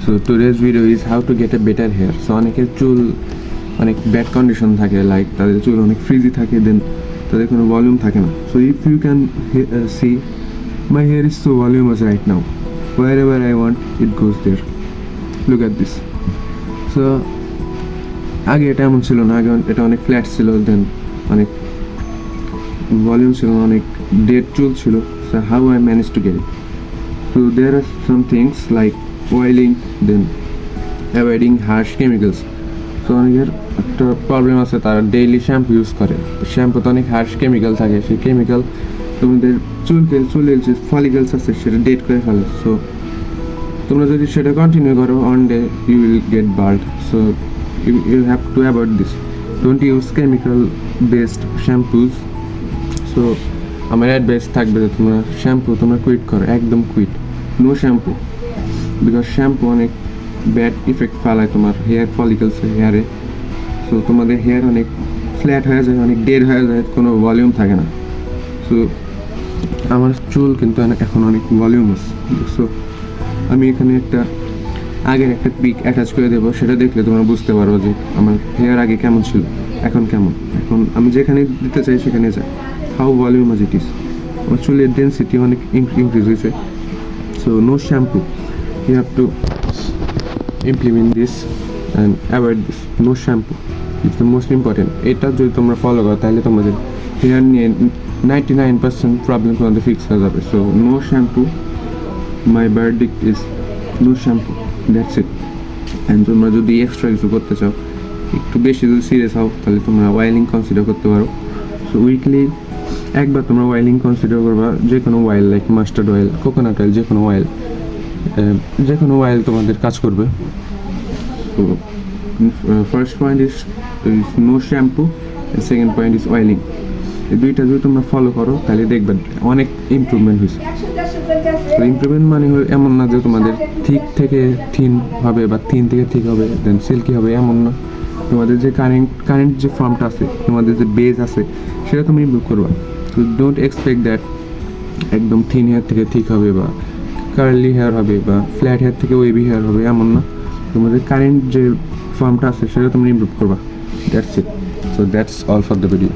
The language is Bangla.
So today's video is how to get a better hair. So অনেকের চুল অনেক ব্যাড কন্ডিশন থাকে, লাইক তাদের চুল অনেক ফ্রিজি থাকে, দেন তাদের কোনো ভলিউম থাকে না। So if you can see my hair is so voluminous right now, wherever I want it goes there. Look at this. So আগে এটা এমন ছিল না, আগে এটা অনেক ফ্ল্যাট ছিল, দেন অনেক ভলিউম ছিল, অনেক ডেড চুল ছিল। So how I manage to get it? So there are some things like oiling, then avoiding harsh chemicals. So অনেকের একটা প্রবলেম আছে, তারা ডেইলি শ্যাম্পু ইউজ করে, শ্যাম্পুতে অনেক হার্শ কেমিক্যাল থাকে, সেই কেমিক্যাল তোমাদের চুলের যে ফলিকলস আছে সেটা ডেড করে ফেলে। সো তোমরা যদি সেটা কন্টিনিউ করো, one day you will get bald. So you have to avoid this, don't use chemical based shampoos. So আমার অ্যাডভাইস থাকবে যে তোমরা তোমরা কুইট করো, একদম quit, no shampoo, because shampoo অনেক ব্যাড ইফেক্ট ফেলায় তোমার হেয়ার ফলিকলসে, হেয়ারে। সো তোমাদের হেয়ার অনেক ফ্ল্যাট হয়ে যায়, অনেক ডেড হয়ে যায়, কোনো ভলিউম থাকে না। সো আমার চুল কিন্তু এখন অনেক ভলিউম আছে। সো আমি এখানে আগের একটা পিক অ্যাটাচ করে দেবো, সেটা দেখলে তোমরা বুঝতে পারবো যে আমার হেয়ার আগে কেমন ছিল, এখন কেমন। এখন আমি যেখানে দিতে চাই সেখানে যাই, হাউ ভলিউমাস ইট ইজ। আমার চুলের ডেন্সিটি অনেক ইনক্রিজ হয়েছে। So no shampoo, you have to implement this and avoid this. No shampoo it's the most important. এটা যদি তোমরা ফলো করো তাহলে তোমাদের হেয়ার নিয়ে 99% প্রবলেম তোমাদের ফিক্স হয়ে যাবে। So no shampoo, my verdict is no shampoo, that's it. And তোমরা যদি এক্সট্রা কিছু করতে চাও, একটু বেশি যদি সিরিয়াস হও, তাহলে তোমরা অয়েলিং কনসিডার করতে পারো। সো উইকলি একবার তোমরা অয়েলিং কনসিডার করবা, যে কোনো oil, like mustard oil, coconut oil, যে কোনো অয়েল তোমাদের কাজ করবে। তো first point is no shampoo, second point is oiling. এই দুইটা যদি তোমরা ফলো করো তাহলে দেখবে অনেক ইমপ্রুভমেন্ট হয়েছে। তো ইমপ্রুভমেন্ট মানে এমন না যে তোমাদের থিক থেকে থিন হবে বা থিন থেকে থিক হবে দেন সিল্কি হবে, এমন না। তোমাদের যে কারেন্ট যে ফর্মটা আছে, তোমাদের যে বেজ আছে, সেটা তুমি ইমপ্রুভ করবা। তো ডোন্ট এক্সপেক্ট দ্যাট একদম থিন হেয়ার থেকে থিক হবে বা কার্লি হেয়ার হবে বা ফ্ল্যাট হেয়ার থেকে ওয়েভি হেয়ার হবে, এমন না। তোমাদের কারেন্ট যে ফর্মটা আছে সেটা তুমি ইমপ্রুভ করবা, that's it. So that's all for the video.